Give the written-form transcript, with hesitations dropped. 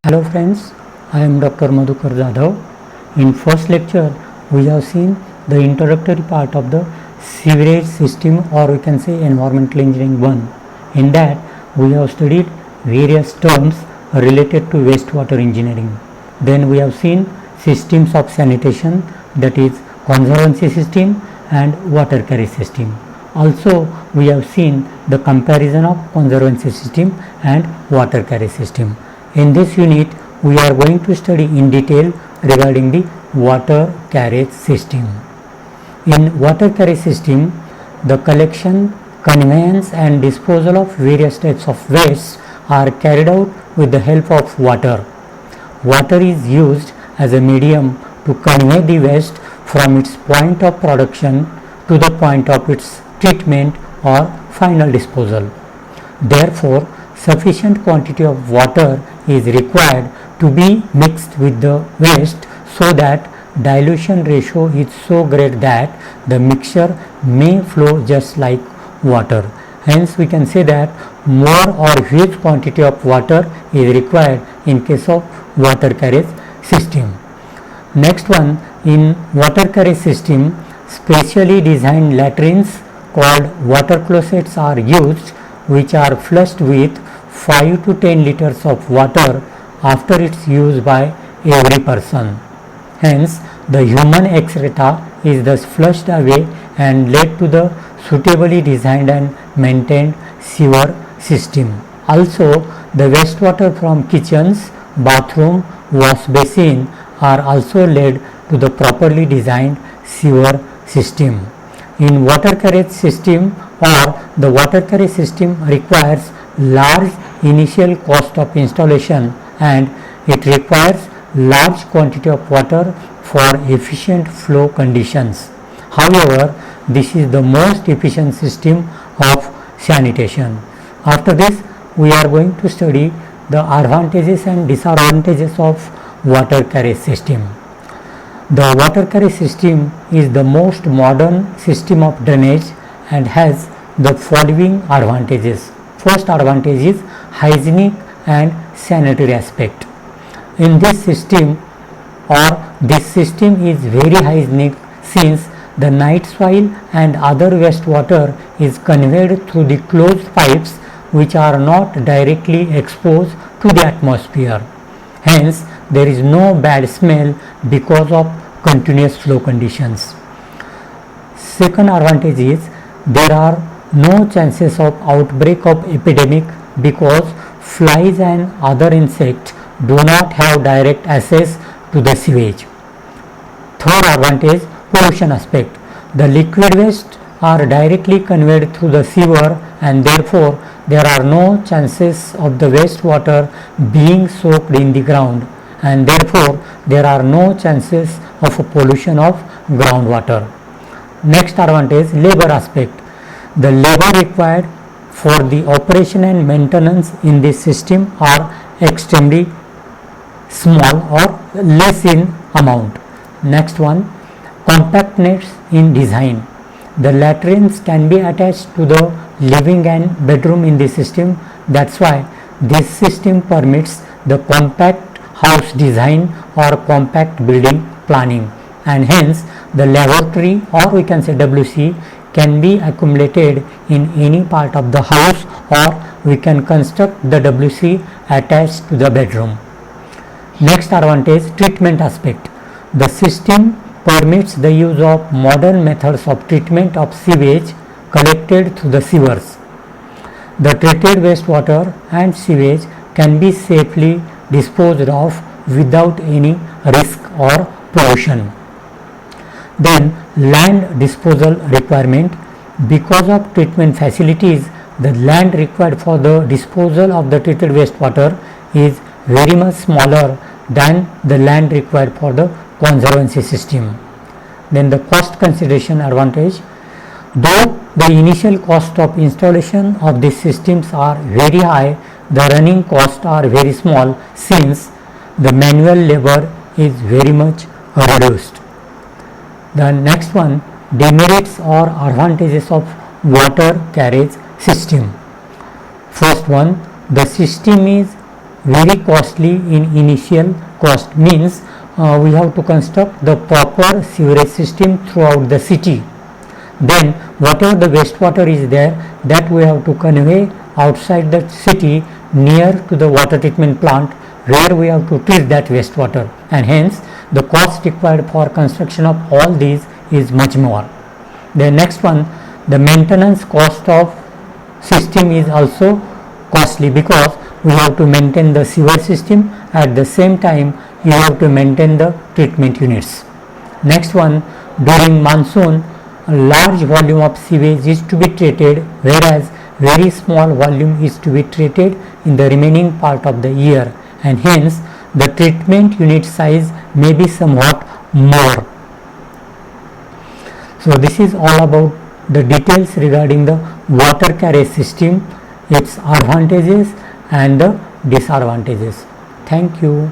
Hello friends, I am Dr. Madhukar Jadhav. In first lecture, we have seen the introductory part of the sewerage system, or we can say environmental engineering 1. In that, we have studied various terms related to wastewater engineering. Then we have seen systems of sanitation, that is conservancy system and water carriage system. Also, we have seen the comparison of conservancy system and water carriage system. In this unit, we are going to study in detail regarding the water carriage system. In water carriage system, the collection, conveyance and disposal of various types of wastes are carried out with the help of water. Water is used as a medium to convey the waste from its point of production to the point of its treatment or final disposal. Therefore, sufficient quantity of water is required to be mixed with the waste so that dilution ratio is so great that the mixture may flow just like water. Hence, we can say that more or huge quantity of water is required in case of water carriage system. Next one, in water carriage system, specially designed latrines called water closets are used, which are flushed with 5 to 10 liters of water after its use by every person. Hence, the human excreta is thus flushed away and led to the suitably designed and maintained sewer system. Also, the wastewater from kitchens, bathroom, wash basin are also led to the properly designed sewer system. In water carriage system, or the water carriage system requires large initial cost of installation and it requires large quantity of water for efficient flow conditions. However, this is the most efficient system of sanitation. After this, we are going to study the advantages and disadvantages of water carriage system. The water carriage system is the most modern system of drainage and has the following advantages. First advantage is hygienic and sanitary aspect. In this system is very hygienic since the night soil and other wastewater is conveyed through the closed pipes which are not directly exposed to the atmosphere. Hence, there is no bad smell because of continuous flow conditions. Second advantage is there are no chances of outbreak of epidemic because flies and other insects do not have direct access to the sewage. Third advantage, pollution aspect. The liquid waste are directly conveyed through the sewer and therefore there are no chances of the wastewater being soaked in the ground and therefore there are no chances of a pollution of groundwater. Next advantage, labor aspect. The labor required for the operation and maintenance in this system are extremely small or less in amount. Next one, compactness in design. The latrines can be attached to the living and bedroom in this system. That's why this system permits the compact house design or compact building planning, and hence the laboratory, or we can say WC, can be accumulated in any part of the house, or we can construct the WC attached to the bedroom. Next advantage, treatment aspect. The system permits the use of modern methods of treatment of sewage collected through the sewers. The treated wastewater and sewage can be safely disposed of without any risk or pollution. Then, land disposal requirement. Because of treatment facilities, the land required for the disposal of the treated wastewater is very much smaller than the land required for the conservancy system. Then the cost consideration advantage. Though the initial cost of installation of these systems are very high, the running costs are very small since the manual labor is very much reduced. The next one, demerits or advantages of water carriage system. First one, the system is very costly in initial cost, means we have to construct the proper sewerage system throughout the city. Then whatever the wastewater is there, that we have to convey outside the city near to the water treatment plant, where we have to treat that wastewater, and hence the cost required for construction of all these is much more. The next one, the maintenance cost of system is also costly, because we have to maintain the sewer system, at the same time you have to maintain the treatment units. Next one, during monsoon a large volume of sewage is to be treated, whereas very small volume is to be treated in the remaining part of the year, and hence the treatment unit size may be somewhat more. So this is all about the details regarding the water carriage system, its advantages and the disadvantages. Thank you.